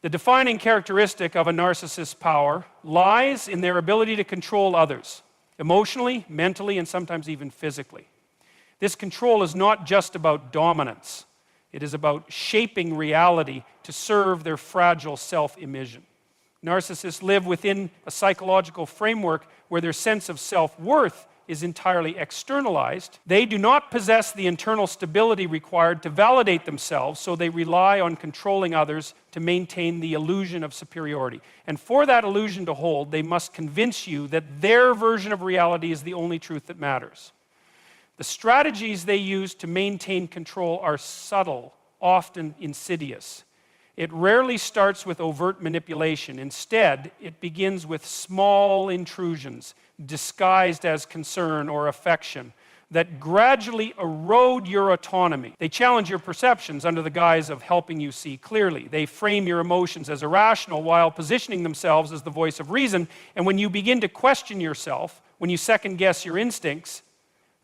The defining characteristic of a narcissist's power lies in their ability to control others, emotionally, mentally, and sometimes even physically. This control is not just about dominance. It is about shaping reality to serve their fragile self-image. Narcissists live within a psychological framework where their sense of self-worth is entirely externalized. They do not possess the internal stability required to validate themselves, so they rely on controlling others to maintain the illusion of superiority. And for that illusion to hold, they must convince you that their version of reality is the only truth that matters. The strategies they use to maintain control are subtle, often insidious. It rarely starts with overt manipulation. Instead, it begins with small intrusions, disguised as concern or affection, that gradually erode your autonomy. They challenge your perceptions under the guise of helping you see clearly. They frame your emotions as irrational while positioning themselves as the voice of reason. And when you begin to question yourself, when you second-guess your instincts,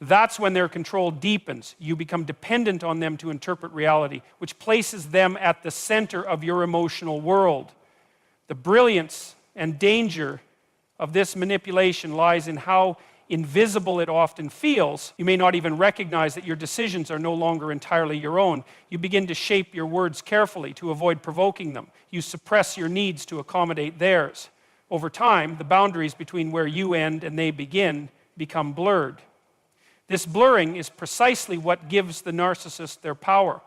that's when their control deepens. You become dependent on them to interpret reality, which places them at the center of your emotional world. The brilliance and danger of this manipulation lies in how invisible it often feels. You may not even recognize that your decisions are no longer entirely your own. You begin to shape your words carefully to avoid provoking them. You suppress your needs to accommodate theirs. Over time, the boundaries between where you end and they begin become blurred. This blurring is precisely what gives the narcissist their power.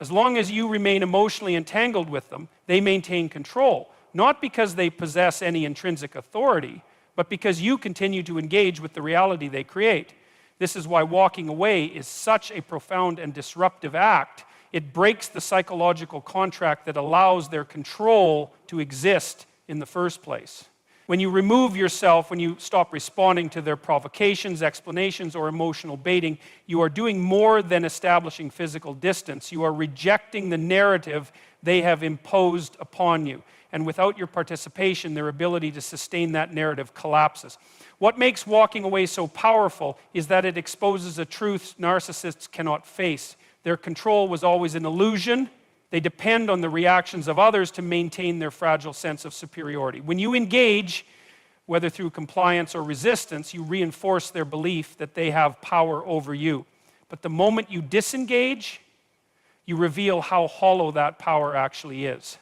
As long as you remain emotionally entangled with them, they maintain control, not because they possess any intrinsic authority, but because you continue to engage with the reality they create. This is why walking away is such a profound and disruptive act. It breaks the psychological contract that allows their control to exist in the first place. When you remove yourself, when you stop responding to their provocations, explanations, or emotional baiting, you are doing more than establishing physical distance. You are rejecting the narrative they have imposed upon you. And without your participation, their ability to sustain that narrative collapses. What makes walking away so powerful is that it exposes a truth narcissists cannot face. Their control was always an illusion. They depend on the reactions of others to maintain their fragile sense of superiority. When you engage, whether through compliance or resistance, you reinforce their belief that they have power over you. But the moment you disengage, you reveal how hollow that power actually is.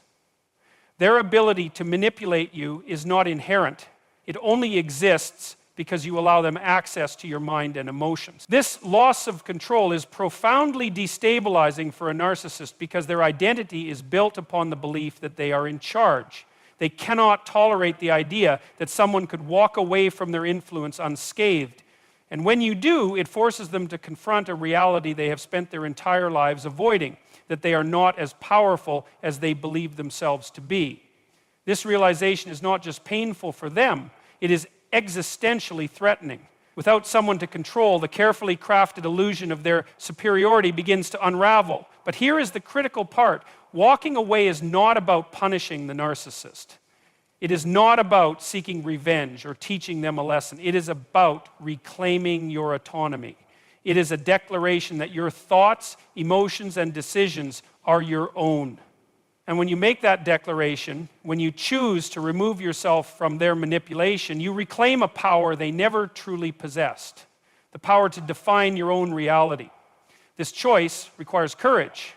Their ability to manipulate you is not inherent. It only exists because you allow them access to your mind and emotions. This loss of control is profoundly destabilizing for a narcissist because their identity is built upon the belief that they are in charge. They cannot tolerate the idea that someone could walk away from their influence unscathed. And when you do, it forces them to confront a reality they have spent their entire lives avoiding, that they are not as powerful as they believe themselves to be. This realization is not just painful for them, it is existentially threatening. Without someone to control, the carefully crafted illusion of their superiority begins to unravel. But here is the critical part. Walking away is not about punishing the narcissist. It is not about seeking revenge or teaching them a lesson. It is about reclaiming your autonomy. It is a declaration that your thoughts, emotions, and decisions are your own. And when you make that declaration, when you choose to remove yourself from their manipulation, you reclaim a power they never truly possessed, the power to define your own reality. This choice requires courage,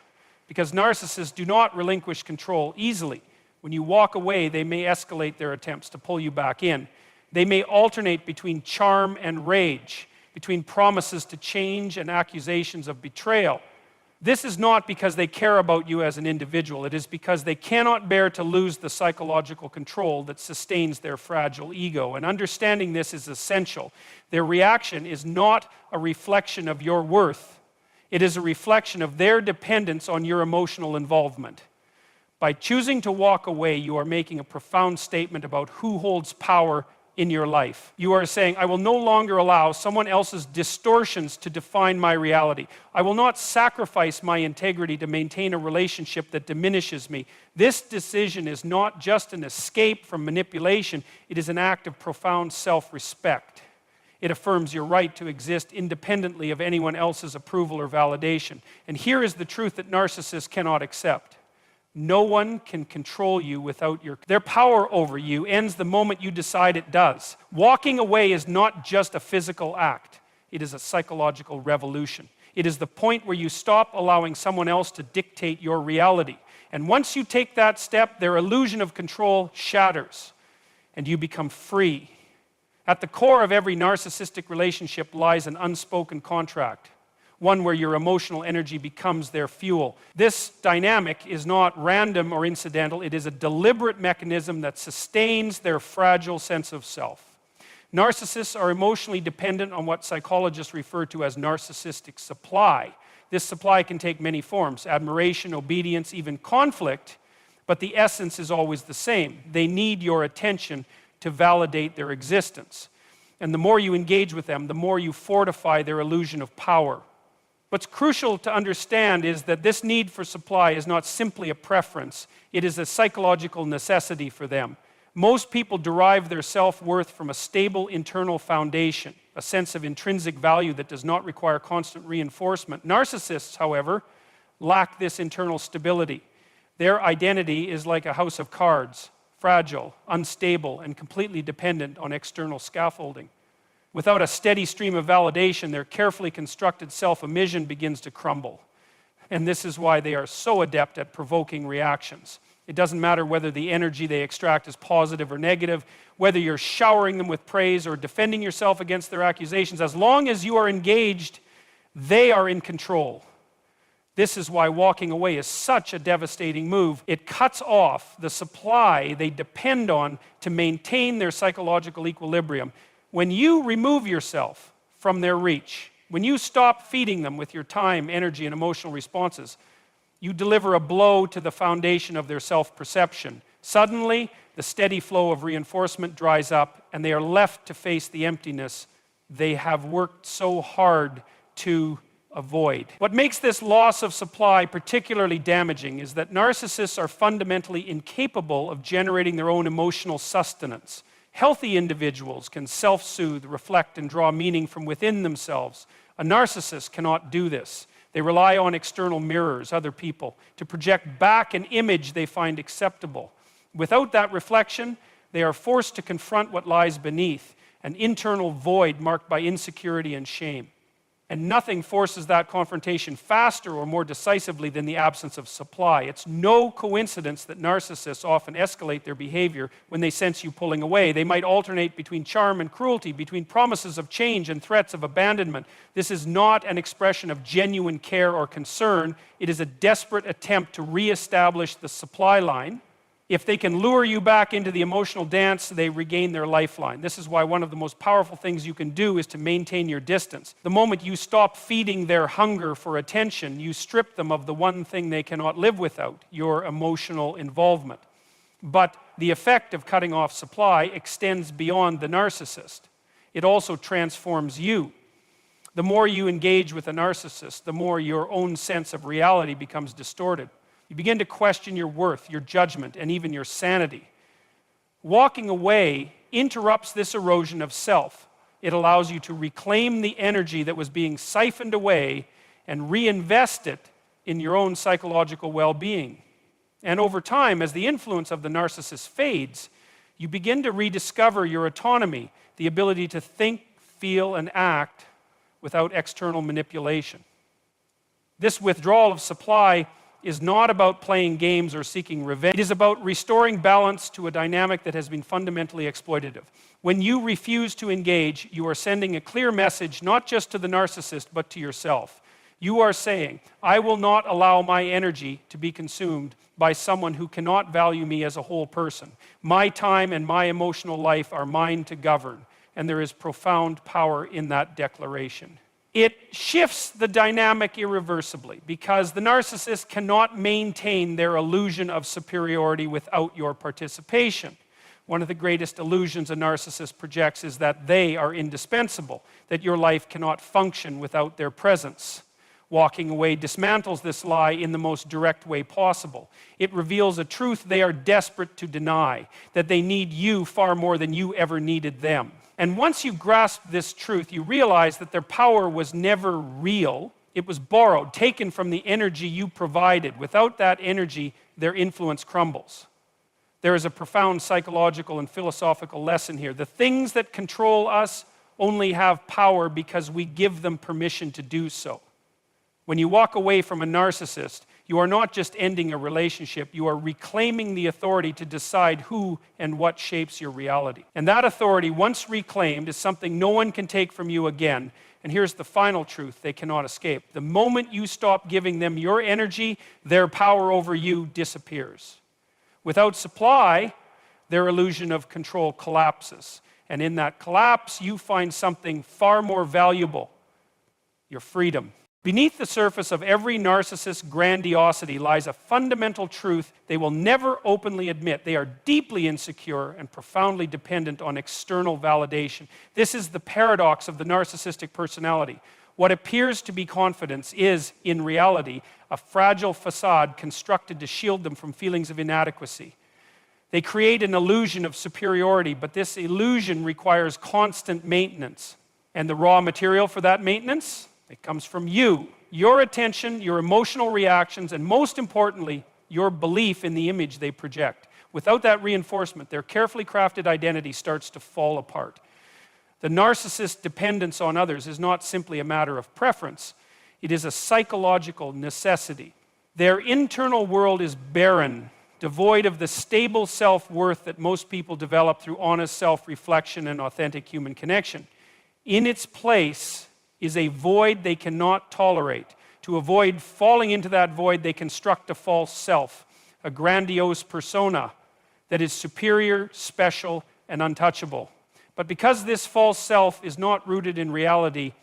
because narcissists do not relinquish control easily. When you walk away, they may escalate their attempts to pull you back in. They may alternate between charm and rage, between promises to change and accusations of betrayal. This is not because they care about you as an individual. It is because they cannot bear to lose the psychological control that sustains their fragile ego. And understanding this is essential. Their reaction is not a reflection of your worth. It is a reflection of their dependence on your emotional involvement. By choosing to walk away, you are making a profound statement about who holds power in your life. You are saying, I will no longer allow someone else's distortions to define my reality. I will not sacrifice my integrity to maintain a relationship that diminishes me. This decision is not just an escape from manipulation, it is an act of profound self-respect. It affirms your right to exist independently of anyone else's approval or validation. And here is the truth that narcissists cannot accept. No one can control you without their power over you ends the moment you decide it does. Walking away is not just a physical act. It is a psychological revolution. It is the point where you stop allowing someone else to dictate your reality. And once you take that step, their illusion of control shatters, and you become free. At the core of every narcissistic relationship lies an unspoken contract, one where your emotional energy becomes their fuel. This dynamic is not random or incidental. It is a deliberate mechanism that sustains their fragile sense of self. Narcissists are emotionally dependent on what psychologists refer to as narcissistic supply. This supply can take many forms: admiration, obedience, even conflict, but the essence is always the same. They need your attention to validate their existence. And the more you engage with them, the more you fortify their illusion of power. What's crucial to understand is that this need for supply is not simply a preference. It is a psychological necessity for them. Most people derive their self-worth from a stable internal foundation, a sense of intrinsic value that does not require constant reinforcement. Narcissists, however, lack this internal stability. Their identity is like a house of cards, fragile, unstable, and completely dependent on external scaffolding. Without a steady stream of validation, their carefully constructed self-image begins to crumble. And this is why they are so adept at provoking reactions. It doesn't matter whether the energy they extract is positive or negative, whether you're showering them with praise or defending yourself against their accusations. As long as you are engaged, they are in control. This is why walking away is such a devastating move. It cuts off the supply they depend on to maintain their psychological equilibrium. When you remove yourself from their reach, when you stop feeding them with your time, energy, and emotional responses, you deliver a blow to the foundation of their self-perception. Suddenly, the steady flow of reinforcement dries up, and they are left to face the emptiness they have worked so hard to avoid. What makes this loss of supply particularly damaging is that narcissists are fundamentally incapable of generating their own emotional sustenance. Healthy individuals can self-soothe, reflect, and draw meaning from within themselves. A narcissist cannot do this. They rely on external mirrors, other people, to project back an image they find acceptable. Without that reflection, they are forced to confront what lies beneath, an internal void marked by insecurity and shame. And nothing forces that confrontation faster or more decisively than the absence of supply. It's no coincidence that narcissists often escalate their behavior when they sense you pulling away. They might alternate between charm and cruelty, between promises of change and threats of abandonment. This is not an expression of genuine care or concern. It is a desperate attempt to reestablish the supply line. If they can lure you back into the emotional dance, they regain their lifeline. This is why one of the most powerful things you can do is to maintain your distance. The moment you stop feeding their hunger for attention, you strip them of the one thing they cannot live without, your emotional involvement. But the effect of cutting off supply extends beyond the narcissist. It also transforms you. The more you engage with a narcissist, the more your own sense of reality becomes distorted. You begin to question your worth, your judgment, and even your sanity. Walking away interrupts this erosion of self. It allows you to reclaim the energy that was being siphoned away and reinvest it in your own psychological well-being. And over time, as the influence of the narcissist fades, you begin to rediscover your autonomy, the ability to think, feel, and act without external manipulation. This withdrawal of supply is not about playing games or seeking revenge. It is about restoring balance to a dynamic that has been fundamentally exploitative. When you refuse to engage, you are sending a clear message not just to the narcissist, but to yourself. You are saying, I will not allow my energy to be consumed by someone who cannot value me as a whole person. My time and my emotional life are mine to govern, and there is profound power in that declaration. It shifts the dynamic irreversibly because the narcissist cannot maintain their illusion of superiority without your participation. One of the greatest illusions a narcissist projects is that they are indispensable, that your life cannot function without their presence. Walking away dismantles this lie in the most direct way possible. It reveals a truth they are desperate to deny, that they need you far more than you ever needed them. And once you grasp this truth, you realize that their power was never real. It was borrowed, taken from the energy you provided. Without that energy, their influence crumbles. There is a profound psychological and philosophical lesson here. The things that control us only have power because we give them permission to do so. When you walk away from a narcissist, you are not just ending a relationship, you are reclaiming the authority to decide who and what shapes your reality. And that authority, once reclaimed, is something no one can take from you again. And here's the final truth they cannot escape. The moment you stop giving them your energy, their power over you disappears. Without supply, their illusion of control collapses. And in that collapse, you find something far more valuable, your freedom. Beneath the surface of every narcissist's grandiosity lies a fundamental truth they will never openly admit. They are deeply insecure and profoundly dependent on external validation. This is the paradox of the narcissistic personality. What appears to be confidence is, in reality, a fragile facade constructed to shield them from feelings of inadequacy. They create an illusion of superiority, but this illusion requires constant maintenance. And the raw material for that maintenance? It comes from you, your attention, your emotional reactions, and most importantly, your belief in the image they project. Without that reinforcement, their carefully crafted identity starts to fall apart. The narcissist's dependence on others is not simply a matter of preference. It is a psychological necessity. Their internal world is barren, devoid of the stable self-worth that most people develop through honest self-reflection and authentic human connection. In its place is a void they cannot tolerate. To avoid falling into that void, they construct a false self, a grandiose persona that is superior, special, and untouchable. But because this false self is not rooted in reality,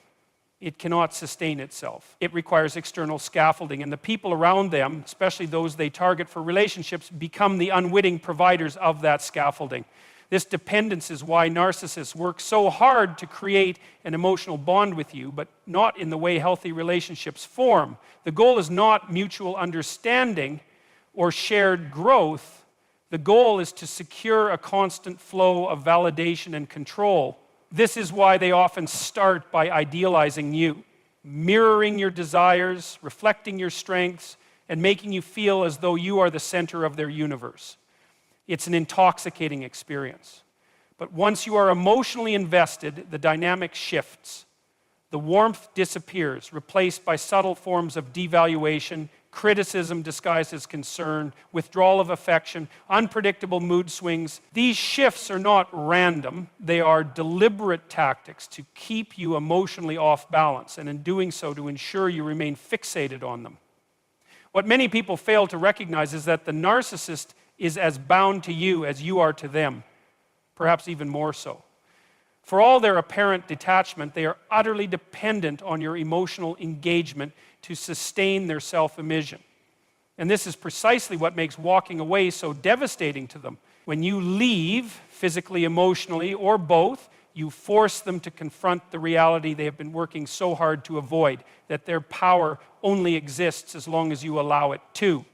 it cannot sustain itself. It requires external scaffolding, and the people around them, especially those they target for relationships, become the unwitting providers of that scaffolding. This dependence is why narcissists work so hard to create an emotional bond with you, but not in the way healthy relationships form. The goal is not mutual understanding or shared growth. The goal is to secure a constant flow of validation and control. This is why they often start by idealizing you, mirroring your desires, reflecting your strengths, and making you feel as though you are the center of their universe. It's an intoxicating experience. But once you are emotionally invested, the dynamic shifts. The warmth disappears, replaced by subtle forms of devaluation, criticism disguised as concern, withdrawal of affection, unpredictable mood swings. These shifts are not random. They are deliberate tactics to keep you emotionally off balance, and in doing so, to ensure you remain fixated on them. What many people fail to recognize is that the narcissist is as bound to you as you are to them, perhaps even more so. For all their apparent detachment, they are utterly dependent on your emotional engagement to sustain their self-image. And this is precisely what makes walking away so devastating to them. When you leave, physically, emotionally, or both, you force them to confront the reality they have been working so hard to avoid, that their power only exists as long as you allow it to.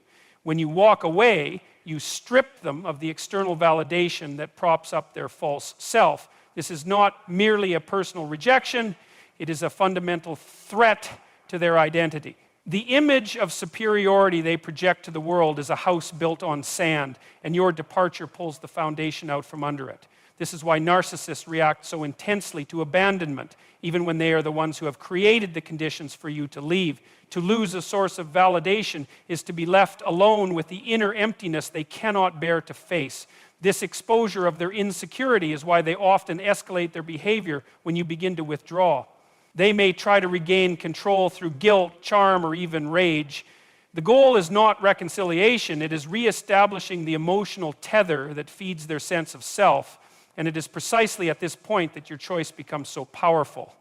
When you walk away, you strip them of the external validation that props up their false self. This is not merely a personal rejection, it is a fundamental threat to their identity. The image of superiority they project to the world is a house built on sand, and your departure pulls the foundation out from under it. This is why narcissists react so intensely to abandonment, even when they are the ones who have created the conditions for you to leave. To lose a source of validation is to be left alone with the inner emptiness they cannot bear to face. This exposure of their insecurity is why they often escalate their behavior when you begin to withdraw. They may try to regain control through guilt, charm, or even rage. The goal is not reconciliation, it is reestablishing the emotional tether that feeds their sense of self. And it is precisely at this point that your choice becomes so powerful.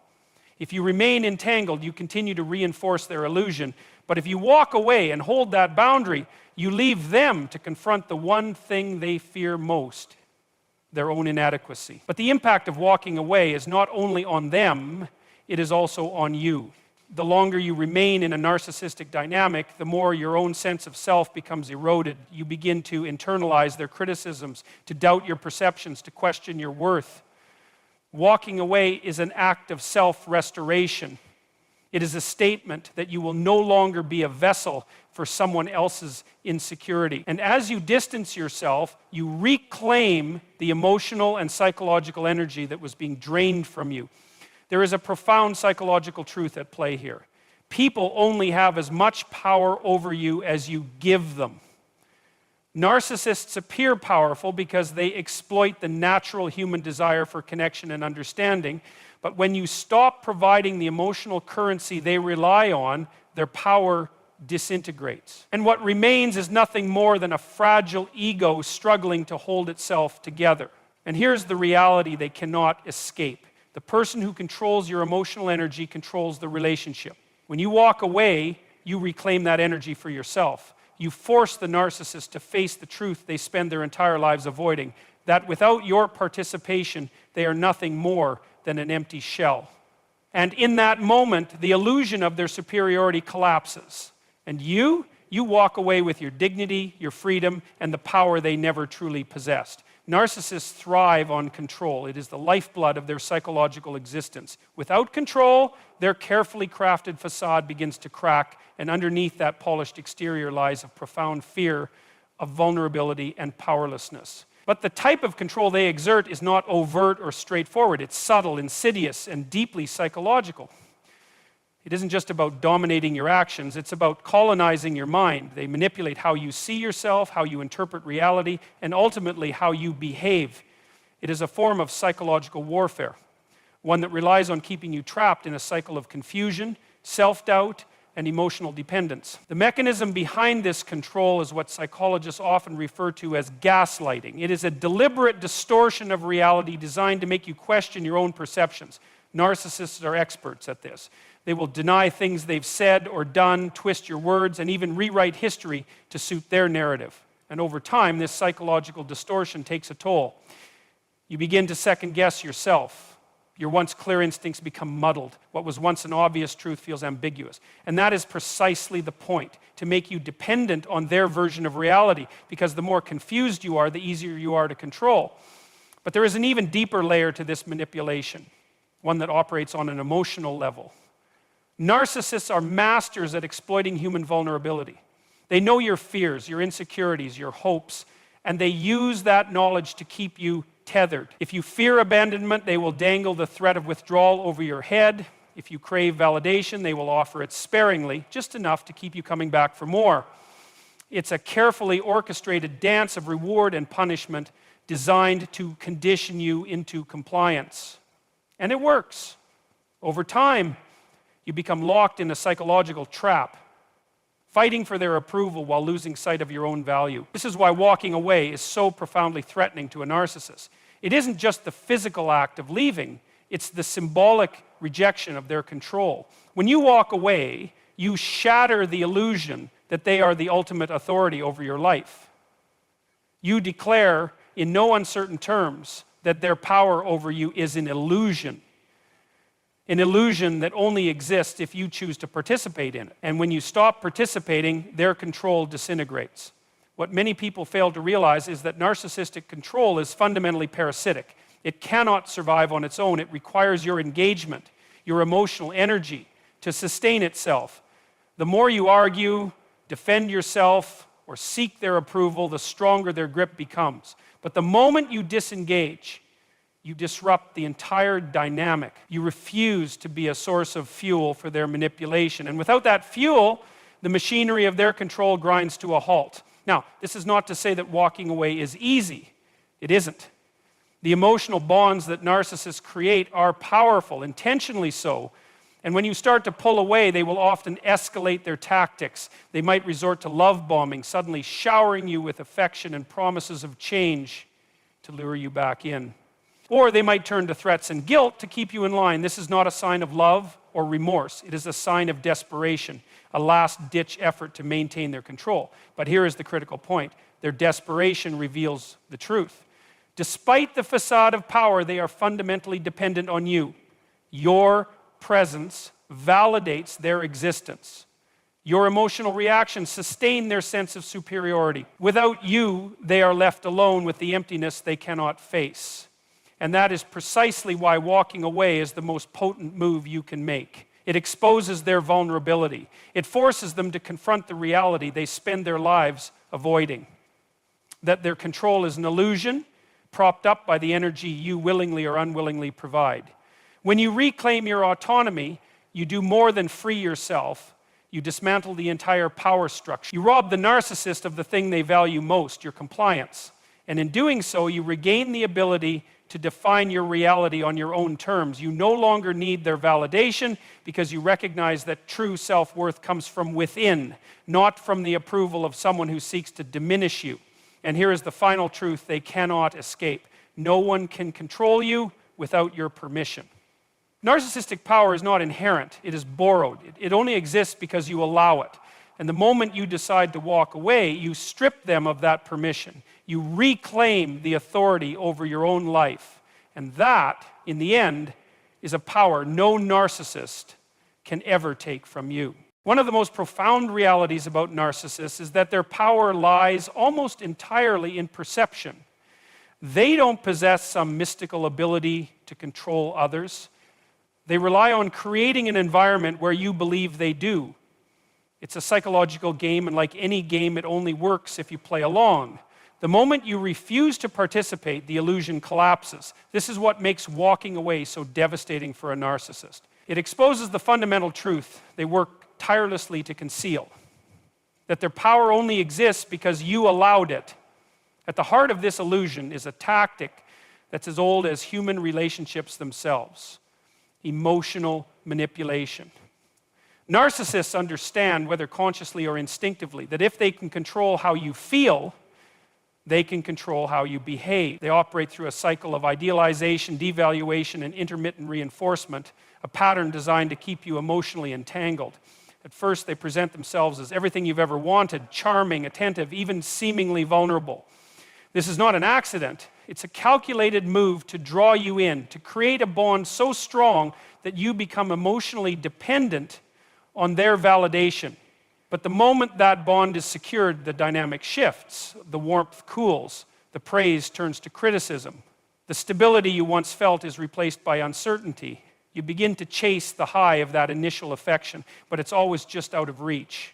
If you remain entangled, you continue to reinforce their illusion. But if you walk away and hold that boundary, you leave them to confront the one thing they fear most, their own inadequacy. But the impact of walking away is not only on them, it is also on you. The longer you remain in a narcissistic dynamic, the more your own sense of self becomes eroded. You begin to internalize their criticisms, to doubt your perceptions, to question your worth. Walking away is an act of self-restoration. It is a statement that you will no longer be a vessel for someone else's insecurity. And as you distance yourself, you reclaim the emotional and psychological energy that was being drained from you. There is a profound psychological truth at play here. People only have as much power over you as you give them. Narcissists appear powerful because they exploit the natural human desire for connection and understanding, but when you stop providing the emotional currency they rely on, their power disintegrates. And what remains is nothing more than a fragile ego struggling to hold itself together. And here's the reality they cannot escape. The person who controls your emotional energy controls the relationship. When you walk away, you reclaim that energy for yourself. You force the narcissist to face the truth they spend their entire lives avoiding, that without your participation, they are nothing more than an empty shell. And in that moment, the illusion of their superiority collapses. And you walk away with your dignity, your freedom, and the power they never truly possessed. Narcissists thrive on control. It is the lifeblood of their psychological existence. Without control, their carefully crafted facade begins to crack, and underneath that polished exterior lies a profound fear of vulnerability and powerlessness. But the type of control they exert is not overt or straightforward. It's subtle, insidious, and deeply psychological. It isn't just about dominating your actions, it's about colonizing your mind. They manipulate how you see yourself, how you interpret reality, and ultimately how you behave. It is a form of psychological warfare, one that relies on keeping you trapped in a cycle of confusion, self-doubt, and emotional dependence. The mechanism behind this control is what psychologists often refer to as gaslighting. It is a deliberate distortion of reality designed to make you question your own perceptions. Narcissists are experts at this. They will deny things they've said or done, twist your words, and even rewrite history to suit their narrative. And over time, this psychological distortion takes a toll. You begin to second-guess yourself. Your once clear instincts become muddled. What was once an obvious truth feels ambiguous. And that is precisely the point, to make you dependent on their version of reality, because the more confused you are, the easier you are to control. But there is an even deeper layer to this manipulation, one that operates on an emotional level. Narcissists are masters at exploiting human vulnerability. They know your fears, your insecurities, your hopes, and they use that knowledge to keep you tethered. If you fear abandonment, they will dangle the threat of withdrawal over your head. If you crave validation, they will offer it sparingly, just enough to keep you coming back for more. It's a carefully orchestrated dance of reward and punishment designed to condition you into compliance. And it works. Over time, you become locked in a psychological trap, fighting for their approval while losing sight of your own value. This is why walking away is so profoundly threatening to a narcissist. It isn't just the physical act of leaving, it's the symbolic rejection of their control. When you walk away, you shatter the illusion that they are the ultimate authority over your life. You declare in no uncertain terms that their power over you is an illusion that only exists if you choose to participate in it. And when you stop participating, their control disintegrates. What many people fail to realize is that narcissistic control is fundamentally parasitic. It cannot survive on its own. It requires your engagement, your emotional energy to sustain itself. The more you argue, defend yourself, or seek their approval, the stronger their grip becomes. But the moment you disengage, you disrupt the entire dynamic. You refuse to be a source of fuel for their manipulation. And without that fuel, the machinery of their control grinds to a halt. Now, this is not to say that walking away is easy. It isn't. The emotional bonds that narcissists create are powerful, intentionally so. And when you start to pull away, they will often escalate their tactics. They might resort to love bombing, suddenly showering you with affection and promises of change to lure you back in. Or they might turn to threats and guilt to keep you in line. This is not a sign of love or remorse. It is a sign of desperation, a last-ditch effort to maintain their control. But here is the critical point. Their desperation reveals the truth. Despite the facade of power, they are fundamentally dependent on you. Your presence validates their existence. Your emotional reactions sustain their sense of superiority. Without you, they are left alone with the emptiness they cannot face. And that is precisely why walking away is the most potent move you can make. It exposes their vulnerability. It forces them to confront the reality they spend their lives avoiding. That their control is an illusion, propped up by the energy you willingly or unwillingly provide. When you reclaim your autonomy, you do more than free yourself. You dismantle the entire power structure. You rob the narcissist of the thing they value most, your compliance. And in doing so, you regain the ability to define your reality on your own terms. You no longer need their validation because you recognize that true self-worth comes from within, not from the approval of someone who seeks to diminish you. And here is the final truth they cannot escape. No one can control you without your permission. Narcissistic power is not inherent, it is borrowed. It only exists because you allow it. And the moment you decide to walk away, you strip them of that permission. You reclaim the authority over your own life. And that, in the end, is a power no narcissist can ever take from you. One of the most profound realities about narcissists is that their power lies almost entirely in perception. They don't possess some mystical ability to control others. They rely on creating an environment where you believe they do. It's a psychological game, and like any game, it only works if you play along. The moment you refuse to participate, the illusion collapses. This is what makes walking away so devastating for a narcissist. It exposes the fundamental truth they work tirelessly to conceal, that their power only exists because you allowed it. At the heart of this illusion is a tactic that's as old as human relationships themselves: emotional manipulation. Narcissists understand, whether consciously or instinctively, that if they can control how you feel, they can control how you behave. They operate through a cycle of idealization, devaluation, and intermittent reinforcement, a pattern designed to keep you emotionally entangled. At first, they present themselves as everything you've ever wanted: charming, attentive, even seemingly vulnerable. This is not an accident. It's a calculated move to draw you in, to create a bond so strong that you become emotionally dependent on their validation. But the moment that bond is secured, the dynamic shifts, the warmth cools, the praise turns to criticism. The stability you once felt is replaced by uncertainty. You begin to chase the high of that initial affection, but it's always just out of reach.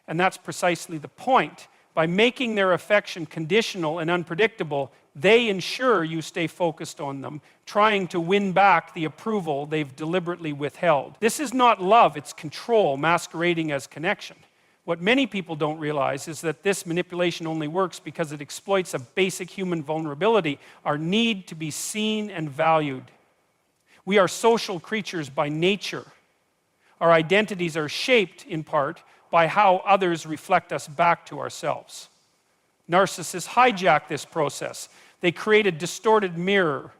And that's precisely the point. By making their affection conditional and unpredictable, they ensure you stay focused on them, trying to win back the approval they've deliberately withheld. This is not love, it's control masquerading as connection. What many people don't realize is that this manipulation only works because it exploits a basic human vulnerability, our need to be seen and valued. We are social creatures by nature. Our identities are shaped, in part, by how others reflect us back to ourselves. Narcissists hijack this process. They create a distorted mirror,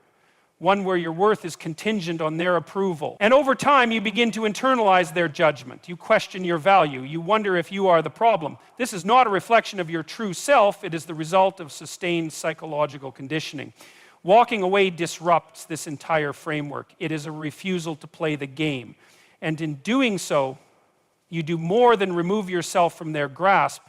one where your worth is contingent on their approval. And over time, you begin to internalize their judgment. You question your value. You wonder if you are the problem. This is not a reflection of your true self. It is the result of sustained psychological conditioning. Walking away disrupts this entire framework. It is a refusal to play the game. And in doing so, you do more than remove yourself from their grasp.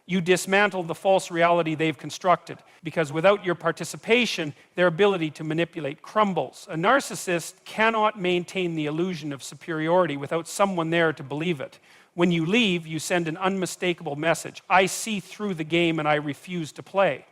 You dismantle the false reality they've constructed, because without your participation, their ability to manipulate crumbles. A narcissist cannot maintain the illusion of superiority without someone there to believe it. When you leave, you send an unmistakable message: I see through the game and I refuse to play.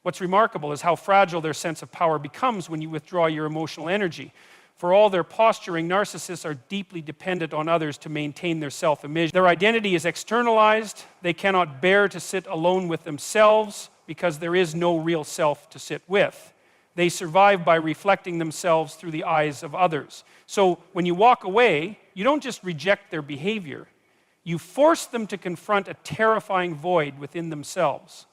What's remarkable is how fragile their sense of power becomes when you withdraw your emotional energy. For all their posturing, narcissists are deeply dependent on others to maintain their self-image. Their identity is externalized. They cannot bear to sit alone with themselves because there is no real self to sit with. They survive by reflecting themselves through the eyes of others. So when you walk away, you don't just reject their behavior. You force them to confront a terrifying void within themselves.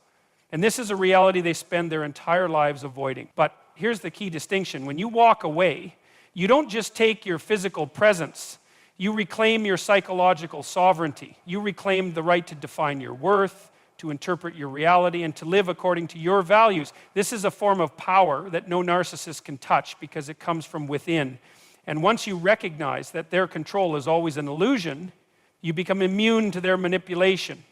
And this is a reality they spend their entire lives avoiding. But here's the key distinction. When you walk away, you don't just take your physical presence. You reclaim your psychological sovereignty. You reclaim the right to define your worth, to interpret your reality, and to live according to your values. This is a form of power that no narcissist can touch because it comes from within. And once you recognize that their control is always an illusion, you become immune to their manipulation.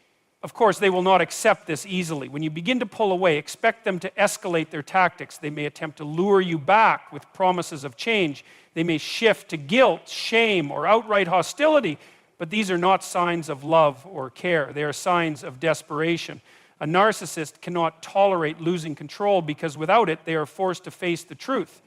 Of course, they will not accept this easily. When you begin to pull away, expect them to escalate their tactics. They may attempt to lure you back with promises of change. They may shift to guilt, shame, or outright hostility, but these are not signs of love or care. They are signs of desperation. A narcissist cannot tolerate losing control because without it, they are forced to face the truth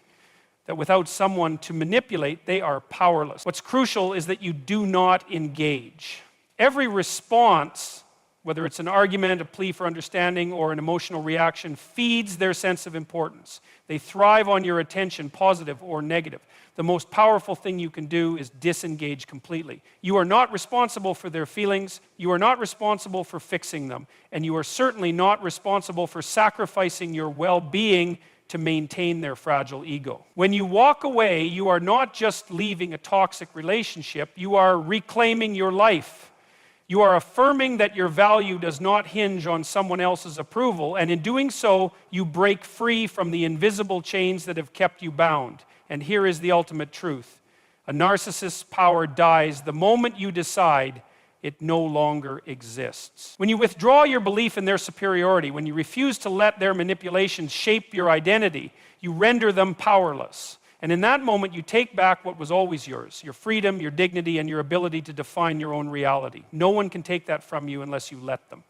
that without someone to manipulate, they are powerless. What's crucial is that you do not engage. Every response, whether it's an argument, a plea for understanding, or an emotional reaction, feeds their sense of importance. They thrive on your attention, positive or negative. The most powerful thing you can do is disengage completely. You are not responsible for their feelings, you are not responsible for fixing them, and you are certainly not responsible for sacrificing your well-being to maintain their fragile ego. When you walk away, you are not just leaving a toxic relationship, you are reclaiming your life. You are affirming that your value does not hinge on someone else's approval, and in doing so, you break free from the invisible chains that have kept you bound. And here is the ultimate truth. A narcissist's power dies the moment you decide it no longer exists. When you withdraw your belief in their superiority, when you refuse to let their manipulations shape your identity, you render them powerless. And in that moment, you take back what was always yours, your freedom, your dignity, and your ability to define your own reality. No one can take that from you unless you let them.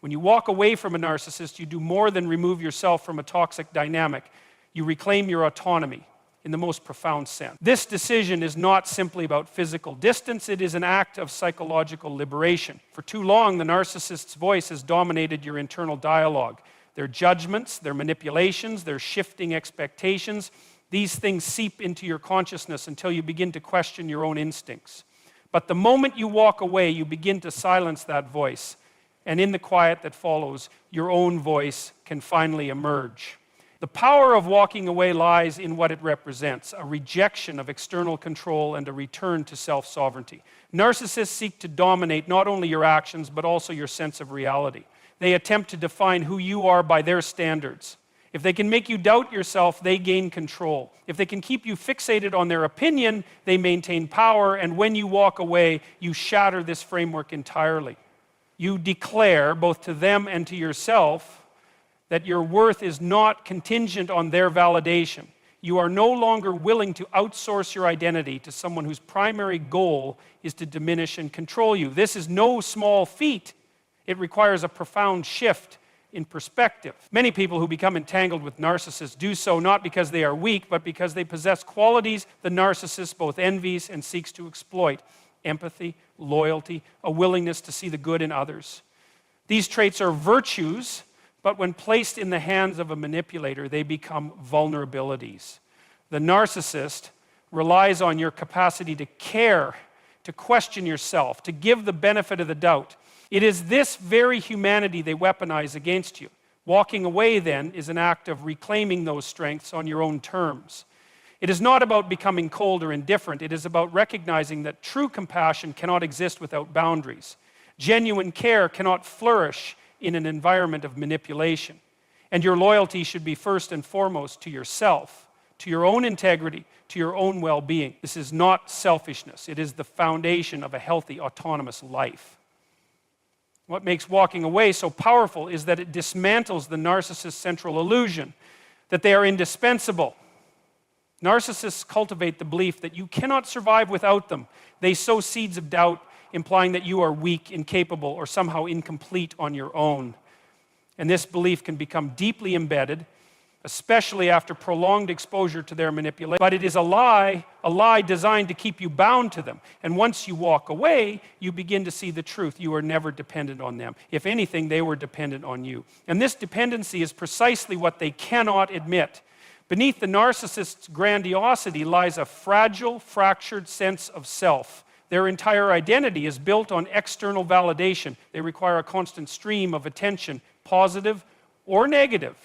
When you walk away from a narcissist, you do more than remove yourself from a toxic dynamic. You reclaim your autonomy in the most profound sense. This decision is not simply about physical distance, it is an act of psychological liberation. For too long, the narcissist's voice has dominated your internal dialogue. Their judgments, their manipulations, their shifting expectations, these things seep into your consciousness until you begin to question your own instincts. But the moment you walk away, you begin to silence that voice. And in the quiet that follows, your own voice can finally emerge. The power of walking away lies in what it represents, a rejection of external control and a return to self-sovereignty. Narcissists seek to dominate not only your actions, but also your sense of reality. They attempt to define who you are by their standards. If they can make you doubt yourself, they gain control. If they can keep you fixated on their opinion, they maintain power, and when you walk away, you shatter this framework entirely. You declare, both to them and to yourself, that your worth is not contingent on their validation. You are no longer willing to outsource your identity to someone whose primary goal is to diminish and control you. This is no small feat. It requires a profound shift in perspective. Many people who become entangled with narcissists do so not because they are weak, but because they possess qualities the narcissist both envies and seeks to exploit: empathy, loyalty, a willingness to see the good in others. These traits are virtues, but when placed in the hands of a manipulator, they become vulnerabilities. The narcissist relies on your capacity to care, to question yourself, to give the benefit of the doubt. It is this very humanity they weaponize against you. Walking away, then, is an act of reclaiming those strengths on your own terms. It is not about becoming cold or indifferent. It is about recognizing that true compassion cannot exist without boundaries. Genuine care cannot flourish in an environment of manipulation. And your loyalty should be first and foremost to yourself, to your own integrity, to your own well-being. This is not selfishness. It is the foundation of a healthy, autonomous life. What makes walking away so powerful is that it dismantles the narcissist's central illusion that they are indispensable. Narcissists cultivate the belief that you cannot survive without them. They sow seeds of doubt, implying that you are weak, incapable, or somehow incomplete on your own. And this belief can become deeply embedded, especially after prolonged exposure to their manipulation. But it is a lie designed to keep you bound to them. And once you walk away, you begin to see the truth. You are never dependent on them. If anything, they were dependent on you. And this dependency is precisely what they cannot admit. Beneath the narcissist's grandiosity lies a fragile, fractured sense of self. Their entire identity is built on external validation. They require a constant stream of attention, positive or negative,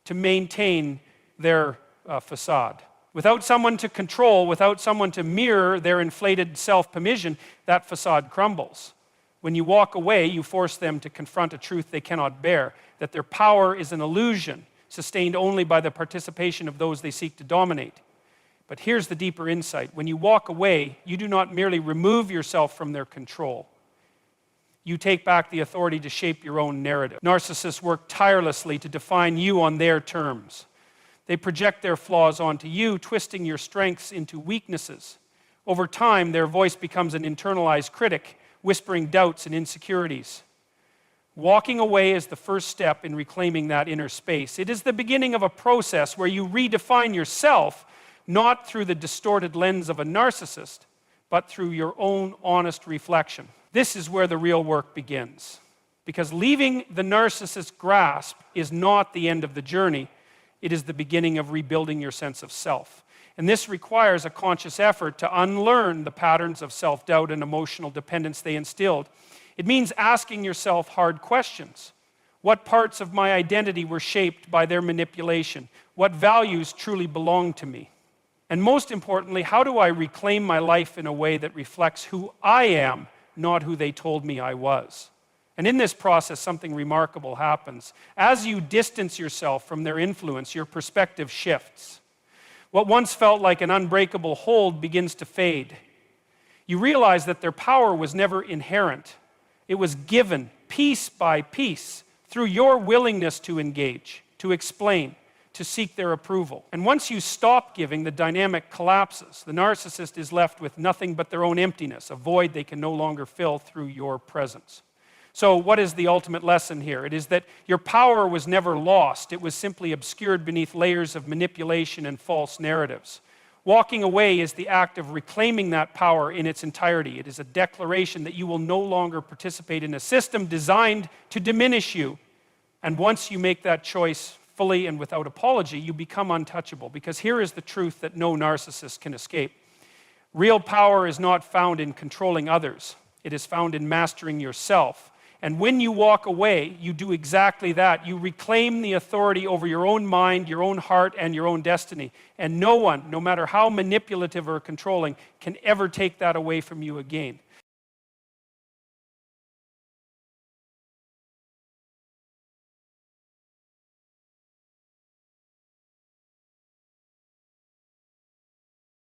to maintain their facade. Without someone to control, without someone to mirror their inflated self-permission, that facade crumbles. When you walk away, you force them to confront a truth they cannot bear, that their power is an illusion, sustained only by the participation of those they seek to dominate. But here's the deeper insight. When you walk away, you do not merely remove yourself from their control. you take back the authority to shape your own narrative. Narcissists work tirelessly to define you on their terms. They project their flaws onto you, twisting your strengths into weaknesses. Over time, their voice becomes an internalized critic, whispering doubts and insecurities. Walking away is the first step in reclaiming that inner space. It is the beginning of a process where you redefine yourself, not through the distorted lens of a narcissist, but through your own honest reflection. This is where the real work begins. Because leaving the narcissist's grasp is not the end of the journey, it is the beginning of rebuilding your sense of self. And this requires a conscious effort to unlearn the patterns of self-doubt and emotional dependence they instilled. It means asking yourself hard questions. What parts of my identity were shaped by their manipulation? What values truly belong to me? And most importantly, how do I reclaim my life in a way that reflects who I am, not who they told me I was? And in this process, something remarkable happens. As you distance yourself from their influence, your perspective shifts. What once felt like an unbreakable hold begins to fade. You realize that their power was never inherent. It was given piece by piece through your willingness to engage, to explain, to seek their approval. And once you stop giving, the dynamic collapses. The narcissist is left with nothing but their own emptiness, a void they can no longer fill through your presence. So what is the ultimate lesson here? It is that your power was never lost. It was simply obscured beneath layers of manipulation and false narratives. Walking away is the act of reclaiming that power in its entirety. It is a declaration that you will no longer participate in a system designed to diminish you. And once you make that choice fully and without apology, you become untouchable. Because here is the truth that no narcissist can escape. Real power is not found in controlling others. It is found in mastering yourself. And when you walk away, you do exactly that. You reclaim the authority over your own mind, your own heart, and your own destiny. And no one, no matter how manipulative or controlling, can ever take that away from you again.